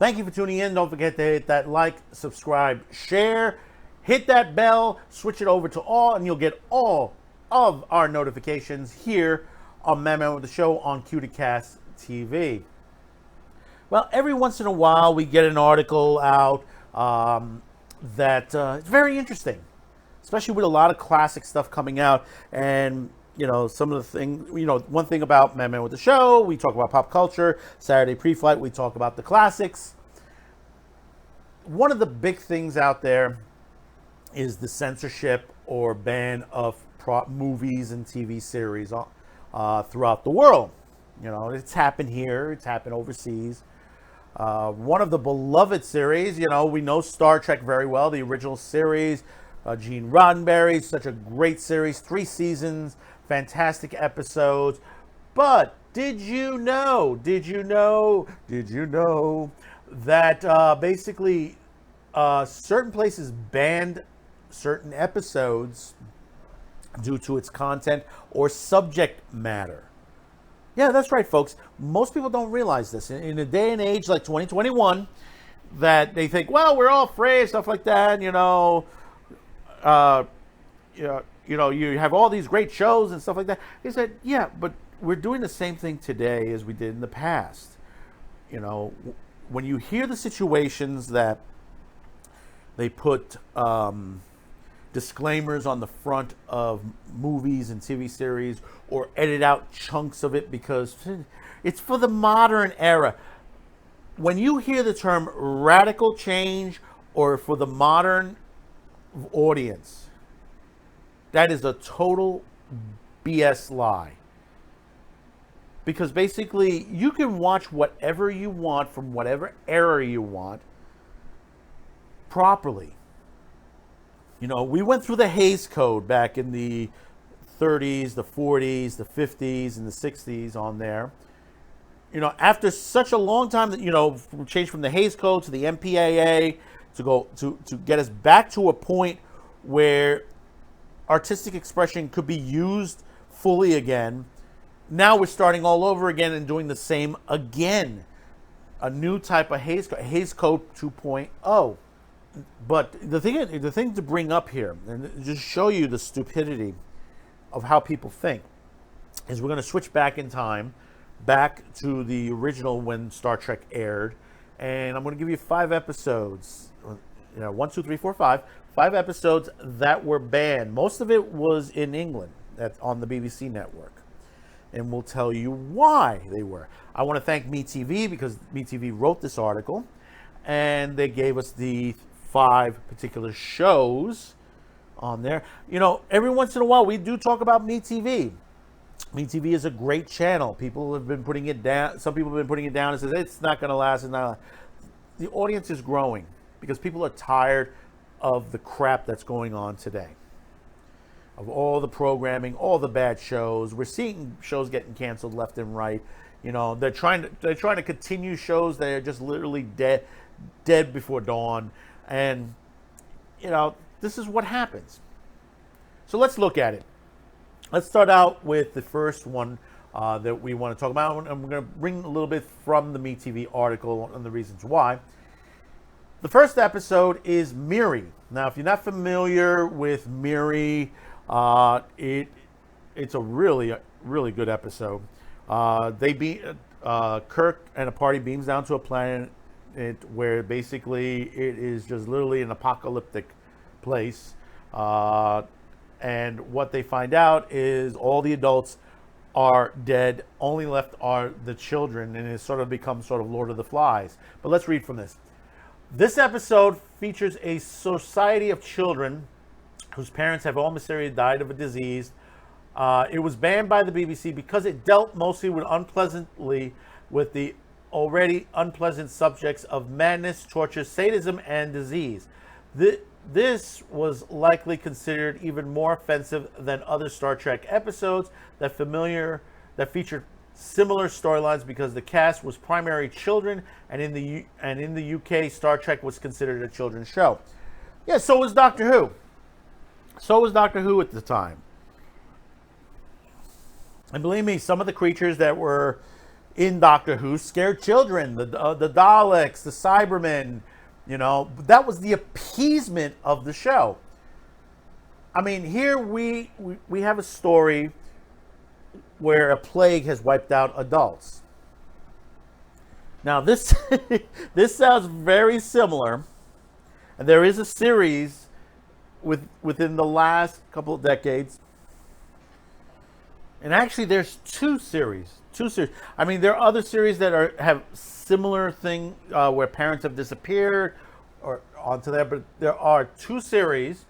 Thank you for tuning in. Don't forget to hit that like, subscribe, share, hit that bell, switch it over to all, and you'll get all of our notifications here on Man with the Show on Q2Cast TV. Well, every once in a while we get an article out that is very interesting, especially with a lot of classic stuff coming out. And, you know, some of the things, you know, one thing about Man with the Show, we talk about pop culture. Saturday Pre-Flight, we talk about the classics. One of the big things out there is the censorship or ban of movies and TV series throughout the world. You know, it's happened here, it's happened overseas. One of the beloved series, you know, we know Star Trek very well, the original series. Gene Roddenberry, such a great series, 3 seasons, fantastic episodes. But did you know that basically certain places banned certain episodes due to its content or subject matter? Yeah, that's right, folks. Most people don't realize this. In a day and age like 2021, that they think, well, we're all afraid, stuff like that, you know, you have all these great shows and stuff like that. He said, yeah, but we're doing the same thing today as we did in the past. You know, when you hear the situations that they put disclaimers on the front of movies and TV series or edit out chunks of it because it's for the modern era. When you hear the term radical change or for the modern audience, that is a total BS lie. Because basically, you can watch whatever you want from whatever era you want properly. You know, we went through the Hays Code back in the 30s, the 40s, the 50s, and the 60s on there. You know, after such a long time that, you know, changed from the Hays Code to the MPAA to get us back to a point where artistic expression could be used fully again. Now we're starting all over again and doing the same again. A new type of Hays Code 2.0. But the thing to bring up here, and just show you the stupidity of how people think, is we're going to switch back in time, back to the original when Star Trek aired, and I'm going to give you 5 episodes, you know, 1, 2, 3, 4, 5 episodes that were banned. Most of it was in England, that's on the BBC network, and we'll tell you why they were. I want to thank MeTV because MeTV wrote this article, and they gave us the 5 particular shows on there. You know, every once in a while we do talk about MeTV. MeTV is a great channel. People have been putting it down. Some people have been putting it down and says it's not going to last. It's not. The audience is growing because people are tired of the crap that's going on today. Of all the programming, all the bad shows. We're seeing shows getting canceled left and right. You know, they're trying to continue shows that are just literally dead before dawn. And, you know, this is what happens. So let's look at it. Let's start out with the first one that we want to talk about. And we're going to bring a little bit from the MeTV article and the reasons why. The first episode is Miri. Now, if you're not familiar with Miri, it's a really good episode. Kirk and a party beams down to a planet where basically it is just literally an apocalyptic place. And what they find out is all the adults are dead. Only left are the children, and it sort of becomes sort of Lord of the Flies. But let's read from this. This episode features a society of children whose parents have all mysteriously died of a disease. It was banned by the BBC because it dealt mostly with the already unpleasant subjects of madness, torture, sadism, and disease. This was likely considered even more offensive than other Star Trek episodes that featured similar storylines because the cast was primarily children, and in the UK, Star Trek was considered a children's show. Yeah, so was Doctor Who. So was Doctor Who at the time. And believe me, some of the creatures that were in Doctor Who scared children, the Daleks, the Cybermen. That was the appeasement of the show. I mean, here we have a story where a plague has wiped out adults. Now this this sounds very similar, and there is a series within the last couple of decades, and actually there's two series. I mean, there are other series that have similar thing where parents have disappeared or onto there, but there are two series.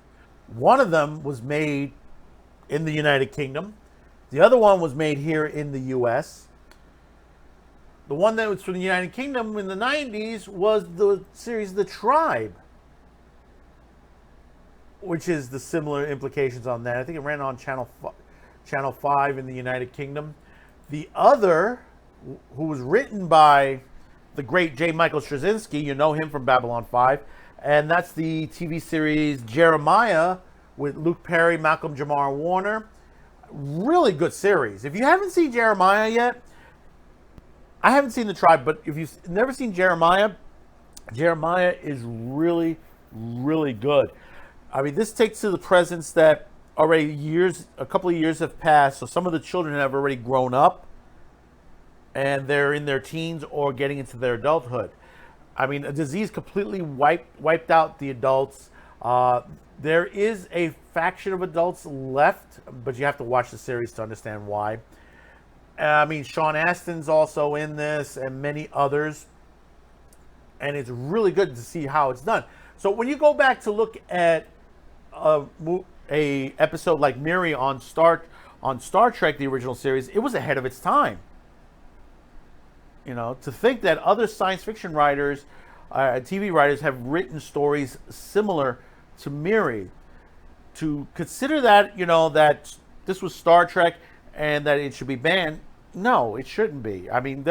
One of them was made in the United Kingdom. The other one was made here in the U.S. The one that was from the United Kingdom in the 90s was the series The Tribe, which is the similar implications on that. I think it ran on Channel 5 in the United Kingdom. The other, who was written by the great J. Michael Straczynski, you know him from Babylon 5, and that's the TV series Jeremiah with Luke Perry, Malcolm Jamar Warner. Really good series. If you haven't seen Jeremiah yet, I haven't seen The Tribe, but if you've never seen Jeremiah is really, really good. I mean, this takes to the presence that already a couple of years have passed, so some of the children have already grown up, and they're in their teens or getting into their adulthood. I mean, a disease completely wiped out the adults. There is a faction of adults left, but you have to watch the series to understand why. I mean, Sean Astin's also in this, and many others, and it's really good to see how it's done. So when you go back to look at a episode like Miri on Star Trek, the original series, it was ahead of its time. To think that other science fiction writers, TV writers, have written stories similar to Miri, to consider that that this was Star Trek and that it should be banned. No, it shouldn't be. I mean,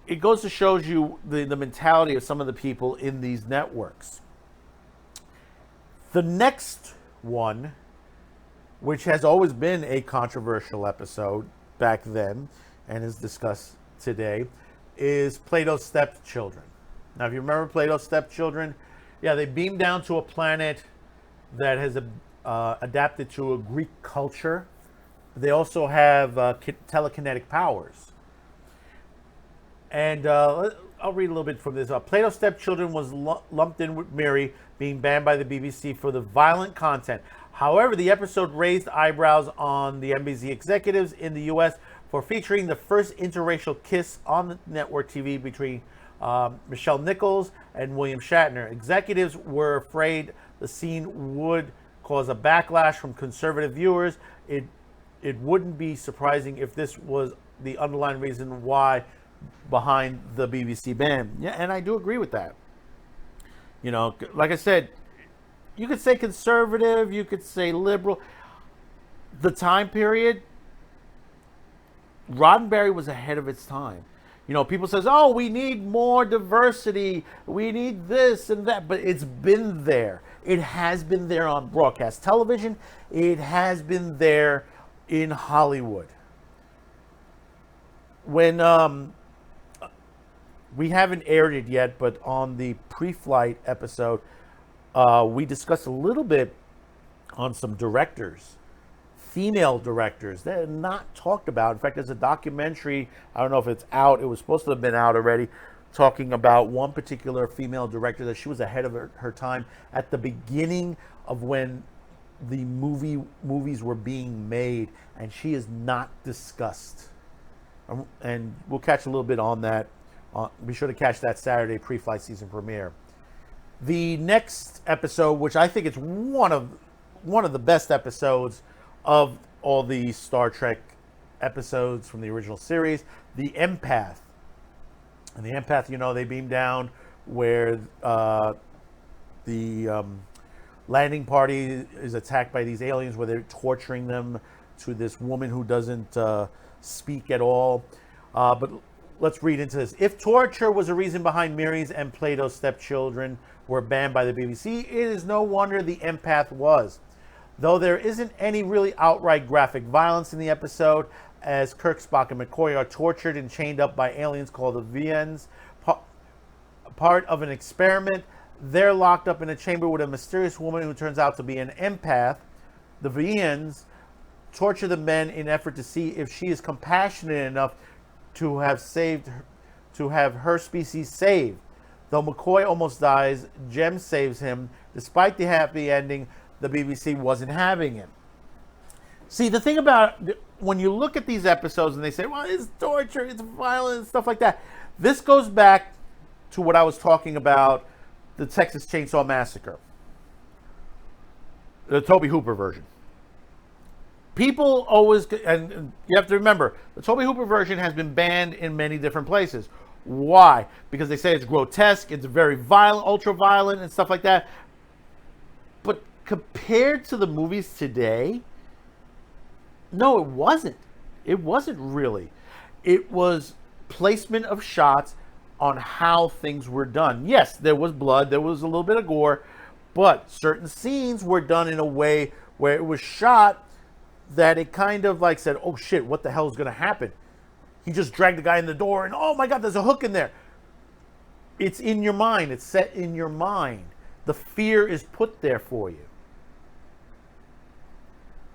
it goes to show you the mentality of some of the people in these networks. The next one, which has always been a controversial episode back then and is discussed today, is Plato's Stepchildren. Now, if you remember Plato's Stepchildren, they beam down to a planet that has adapted to a Greek culture. They also have telekinetic powers. And I'll read a little bit from this. Plato's Stepchildren was lumped in with Miri, being banned by the BBC for the violent content. However, the episode raised eyebrows on the NBC executives in the U.S. for featuring the first interracial kiss on the network TV between Michelle Nichols and William Shatner. Executives were afraid the scene would cause a backlash from conservative viewers. It wouldn't be surprising if this was the underlying reason why behind the BBC ban. Yeah, and I do agree with that. Like I said, you could say conservative, you could say liberal. The time period, Roddenberry was ahead of its time. People says, oh, we need more diversity, we need this and that, but it's been there. It has been there on broadcast television. It has been there in Hollywood. When we haven't aired it yet, but on the pre-flight episode, we discussed a little bit on some directors, female directors that are not talked about. In fact, there's a documentary, I don't know if it's out, it was supposed to have been out already, talking about one particular female director that she was ahead of her time at the beginning of when the movies were being made, and she is not discussed. And we'll catch a little bit on that. Be sure to catch that Saturday pre-flight season premiere. The next episode, which I think is one of the best episodes of all the Star Trek episodes from the original series, the Empath. And the Empath, they beam down where the landing party is attacked by these aliens, where they're torturing them, to this woman who doesn't speak at all. But let's read into this. If torture was a reason behind Miri's and Plato's Stepchildren were banned by the BBC, it is no wonder the Empath was. Though there isn't any really outright graphic violence in the episode, as Kirk, Spock, and McCoy are tortured and chained up by aliens called the VNs, part of an experiment. They're locked up in a chamber with a mysterious woman who turns out to be an empath. The VNs torture the men in effort to see if she is compassionate enough to have her species saved. Though McCoy almost dies, Jem saves him. Despite the happy ending, the BBC wasn't having it. See, the thing about when you look at these episodes and they say, well, it's torture, it's violence, stuff like that. This goes back to what I was talking about, the Texas Chainsaw Massacre. The Tobe Hooper version. People always, and you have to remember, the Tobe Hooper version has been banned in many different places. Why? Because they say it's grotesque, it's very violent, ultra violent, and stuff like that. But compared to the movies today, no, it wasn't. It wasn't really. It was placement of shots on how things were done. Yes, there was blood, there was a little bit of gore, but certain scenes were done in a way where it was shot that it kind of like said, oh shit, what the hell is going to happen? He just dragged the guy in the door and oh my God, there's a hook in there. It's in your mind. It's set in your mind. The fear is put there for you.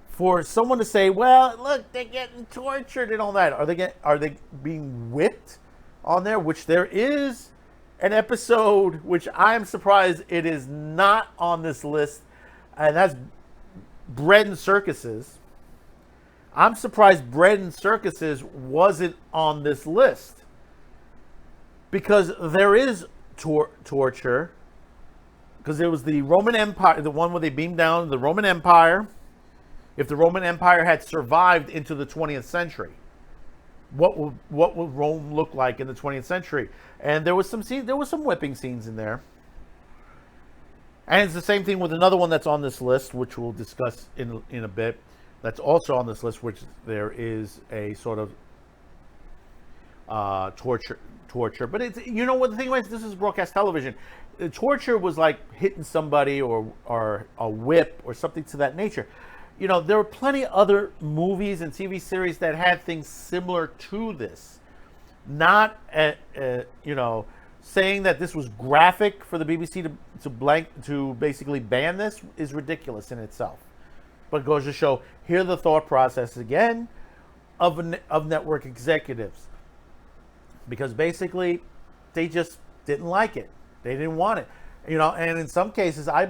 For someone to say, well, look, they're getting tortured and all that. Are they being whipped on there? Which there is an episode, which I am surprised it is not on this list. And that's Bryan Circuses. I'm surprised Bryan Circuses wasn't on this list. Because there is torture. Because there was the Roman Empire, the one where they beamed down the Roman Empire. If the Roman Empire had survived into the 20th century, what would Rome look like in the 20th century? And there was some whipping scenes in there. And it's the same thing with another one that's on this list, which we'll discuss in a bit. That's also on this list, which there is a sort of torture. But it's, you know what the thing is, this is broadcast television. The torture was like hitting somebody or a whip or something to that nature. You know, there were plenty other movies and TV series that had things similar to this. Not, saying that this was graphic for the BBC to basically ban this is ridiculous in itself. But it goes to show, here the thought process again of network executives. Because basically, they just didn't like it. They didn't want it. You know, and in some cases, I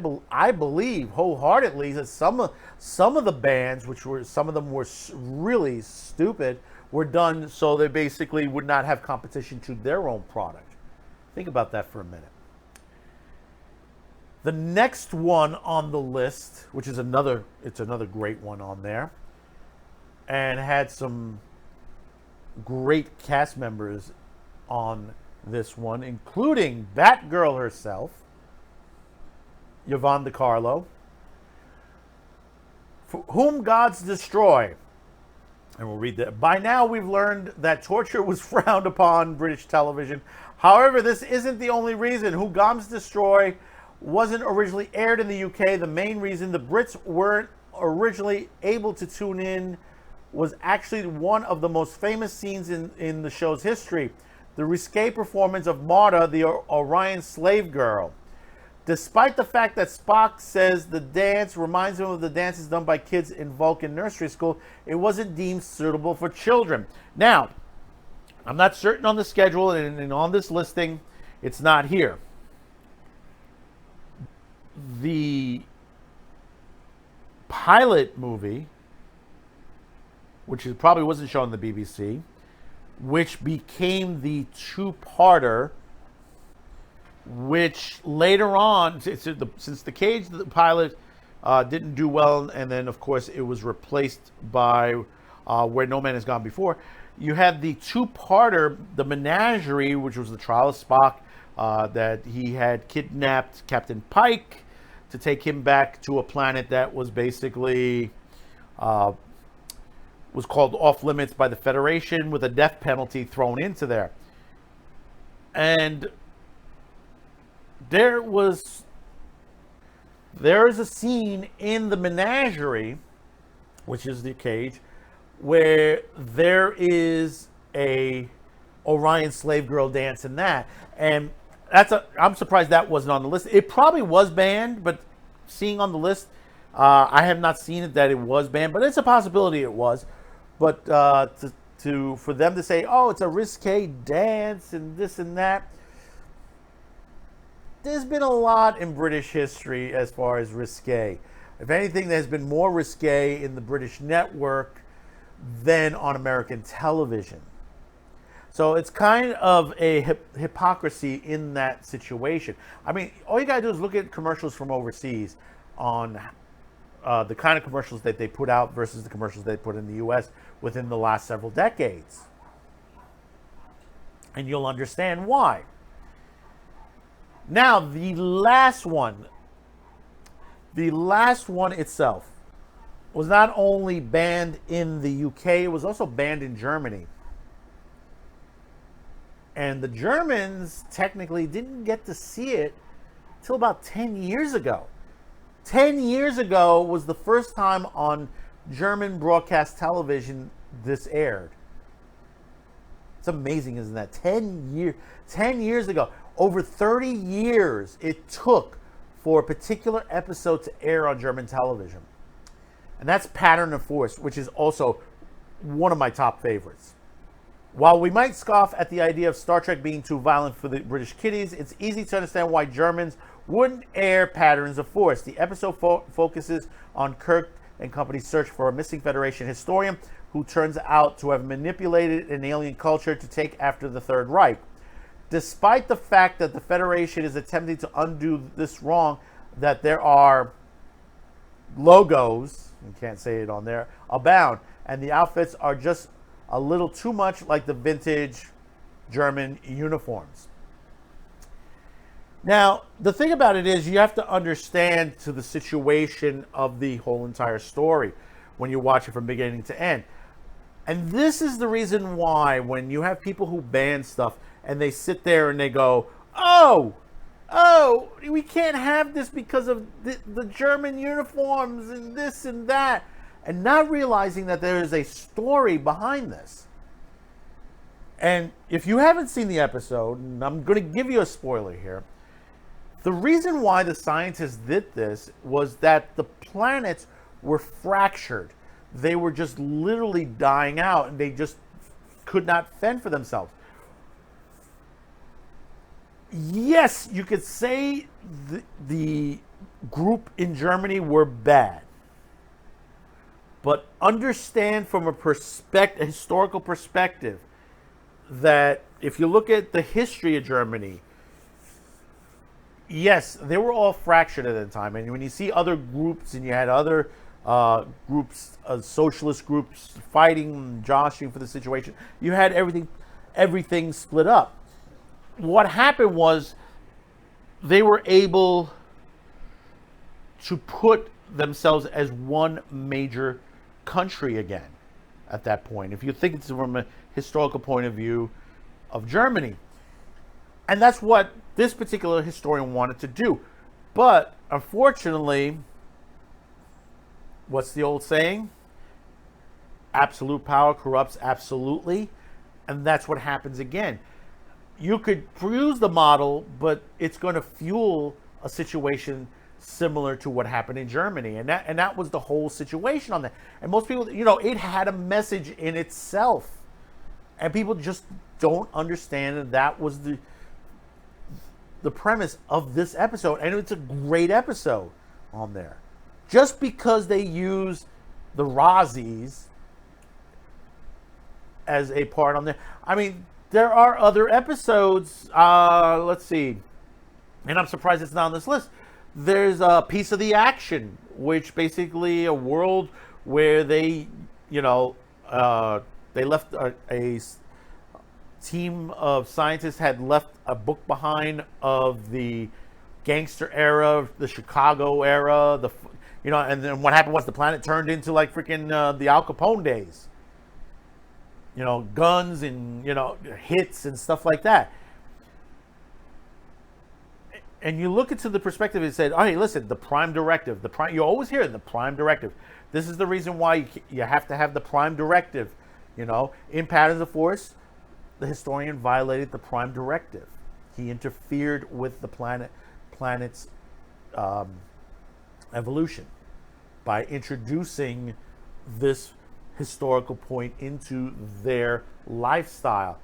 believe wholeheartedly that some of the bans, which were some of them were really stupid, were done so they basically would not have competition to their own product. Think about that for a minute. The next one on the list, which is another great one on there, and had some great cast members on this one, including Batgirl herself, Yvonne DiCarlo, for whom gods destroy. And we'll read that. By now, we've learned that torture was frowned upon in British television. However, this isn't the only reason. Who Gods Destroy wasn't originally aired in the UK. The main reason the Brits weren't originally able to tune in was actually one of the most famous scenes in the show's history. The risque performance of Marta, the Orion slave girl. Despite the fact that Spock says the dance reminds him of the dances done by kids in Vulcan nursery school, it wasn't deemed suitable for children. Now, I'm not certain on the schedule, and on this listing, it's not here. The pilot movie, which probably wasn't shown on the BBC, which became the two-parter, which later on, since the Cage, the pilot didn't do well, and then of course it was replaced by Where No Man Has Gone Before, you had the two-parter, the Menagerie, which was the trial of Spock, that he had kidnapped Captain Pike to take him back to a planet that was basically was called off limits by the Federation, with a death penalty thrown into there. And there is a scene in the Menagerie, which is the Cage, where there is a Orion slave girl dance in that, and I'm surprised that wasn't on the list. It probably was banned, but seeing on the list, I have not seen it that it was banned, but it's a possibility it was. But for them to say, oh, it's a risque dance and this and that, there's been a lot in British history as far as risque. If anything, there's been more risque in the British network than on American television. So it's kind of a hypocrisy in that situation. I mean, all you gotta do is look at commercials from overseas on the kind of commercials that they put out versus the commercials they put in the U.S. within the last several decades. And you'll understand why. Now, the last one itself was not only banned in the UK, it was also banned in Germany. And the Germans technically didn't get to see it until about 10 years ago. 10 years ago was the first time on German broadcast television this aired. It's amazing, isn't that? 10 years ago. Over 30 years it took for a particular episode to air on German television. And that's Pattern of Force, which is also one of my top favorites. While we might scoff at the idea of Star Trek being too violent for the British kiddies, it's easy to understand why Germans wouldn't air Patterns of Force. The episode focuses on Kirk and company's search for a missing Federation historian who turns out to have manipulated an alien culture to take after the Third Reich. Despite the fact that the Federation is attempting to undo this wrong, that there are logos, you can't say it on there, abound, and the outfits are just a little too much like the vintage German uniforms. Now, the thing about it is you have to understand to the situation of the whole entire story when you watch it from beginning to end. And this is the reason why when you have people who ban stuff and they sit there and they go, oh, we can't have this because of the German uniforms and this and that, and not realizing that there is a story behind this. And if you haven't seen the episode, and I'm going to give you a spoiler here, the reason why the scientists did this was that the planets were fractured. They were just literally dying out, and they just could not fend for themselves. Yes, you could say the group in Germany were bad. But understand from a historical perspective, that if you look at the history of Germany, yes, they were all fractured at the time. And when you see other groups, and you had other groups, socialist groups fighting, joshing for the situation, you had everything split up. What happened was they were able to put themselves as one major country again at that point, if you think it's from a historical point of view of Germany. And that's what this particular historian wanted to do. But unfortunately, what's the old saying? Absolute power corrupts absolutely. And that's what happens again. You could use the model, but it's going to fuel a situation similar to what happened in Germany. And that was the whole situation on that. And most people, it had a message in itself. And people just don't understand that was the premise of this episode. And it's a great episode on there. Just because they use the Razzies as a part on there. I mean, there are other episodes. Let's see. And I'm surprised it's not on this list. There's a Piece of the Action, which basically a world where they left a team of scientists had left a book behind of the gangster era, the Chicago era, and then what happened was the planet turned into like freaking the Al Capone days. Guns and, hits and stuff like that. and you look into the perspective, it said, "Oh, hey, listen, the prime directive, you always hear the prime directive. This is the reason why you have to have the prime directive. In Patterns of Force, the historian violated the prime directive. He interfered with the planet's evolution by introducing this historical point into their lifestyle.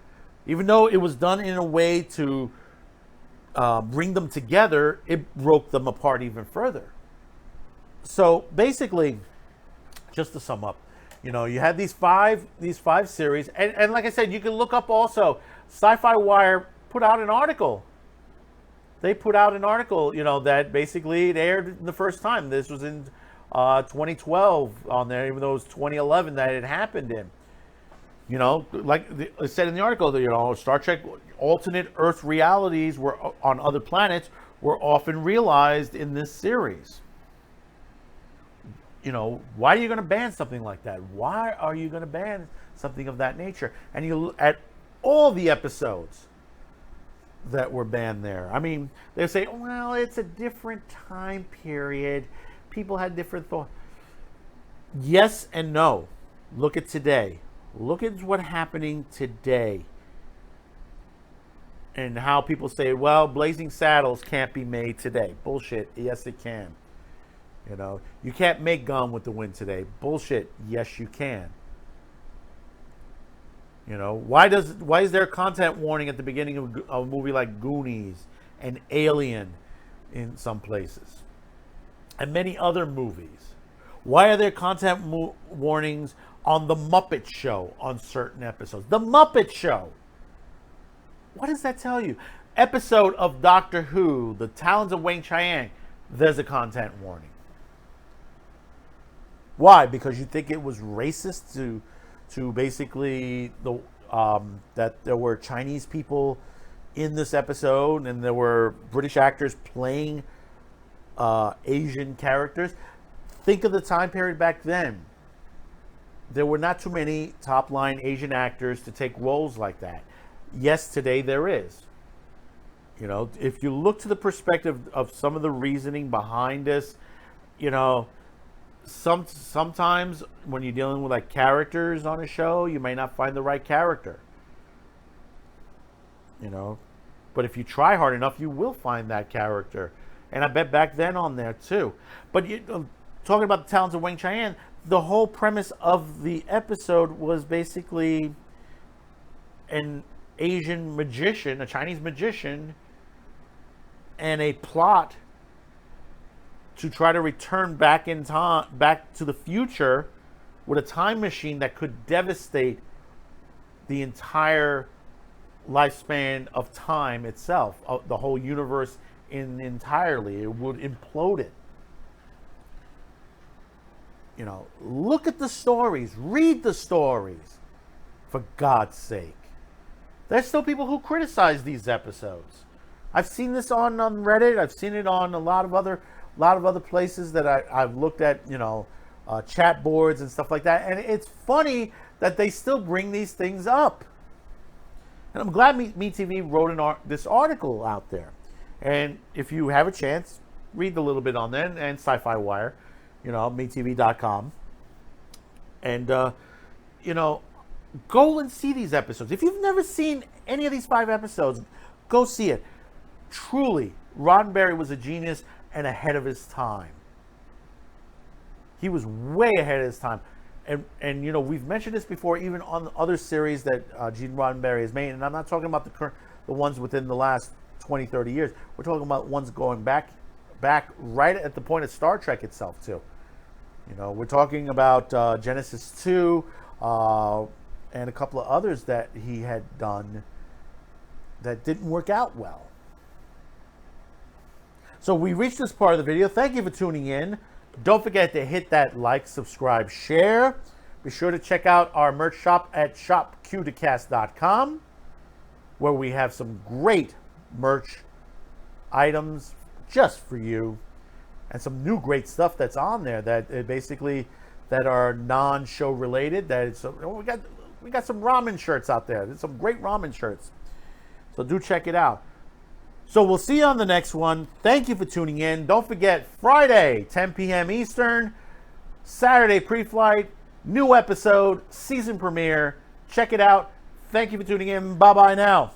Even though it was done in a way to bring them together, it broke them apart even further. So basically, just to sum up, you had these five series, and like I said, you can look up also. Sci-Fi Wire put out an article. They put out an article, that basically it aired the first time. This was in 2012 on there, even though it was 2011 that it happened in. Like it said in the article, that Star Trek alternate Earth realities were on other planets were often realized in this series. Why are you going to ban something like that? Why are you going to ban something of that nature? And you look at all the episodes that were banned there. I mean, they say, well, it's a different time period. People had different thoughts. Yes and no. Look at today. Look at what's happening today. And how people say, well, Blazing Saddles can't be made today. Bullshit. Yes, it can. You can't make Gone with the Wind today. Bullshit. Yes, you can. Why is there a content warning at the beginning of a movie like Goonies and Alien in some places? And many other movies. Why are there content warnings on The Muppet Show on certain episodes? The Muppet Show. What does that tell you? Episode of Doctor Who, The Talons of Weng-Chiang, there's a content warning. Why? Because you think it was racist to basically that there were Chinese people in this episode and there were British actors playing Asian characters. Think of the time period back then. There were not too many top-line Asian actors to take roles like that. Yes, today there is. If you look to the perspective of some of the reasoning behind this, sometimes when you're dealing with like characters on a show, you may not find the right character. But if you try hard enough, you will find that character. And I bet back then on there too. But talking about the Talons of Weng-Chiang, the whole premise of the episode was basically an Asian magician, a Chinese magician, and a plot to try to return back in time, back to the future with a time machine that could devastate the entire lifespan of time itself, of the whole universe entirely. It would implode it. Look at the stories, read the stories, for God's sake. There's still people who criticize these episodes. I've seen this on Reddit. I've seen it on a lot of other places that I've looked at, chat boards and stuff like that. And it's funny that they still bring these things up. And I'm glad MeTV wrote this article out there. And if you have a chance, read a little bit on there, and Sci-Fi Wire, MeTV.com. And, go and see these episodes. If you've never seen any of these 5 episodes, go see it. Truly, Roddenberry was a genius and ahead of his time. He was way ahead of his time. And we've mentioned this before, even on other series that Gene Roddenberry has made. And I'm not talking about the ones within the last 20, 30 years. We're talking about ones going back right at the point of Star Trek itself, too. We're talking about Genesis 2 and a couple of others that he had done that didn't work out well. So we reached this part of the video. Thank you for tuning in. Don't forget to hit that like, subscribe, share. Be sure to check out our merch shop at shopqtocast.com, where we have some great merch got just for you, and some new great stuff that's on there that are non-show related. We got some ramen shirts out there. There's some great ramen shirts, so do check it out. So we'll see you on the next one. Thank you for tuning in. Don't forget, Friday, 10 p.m. Eastern, Saturday pre-flight, new episode, season premiere. Check it out. Thank you for tuning in. Bye-bye now.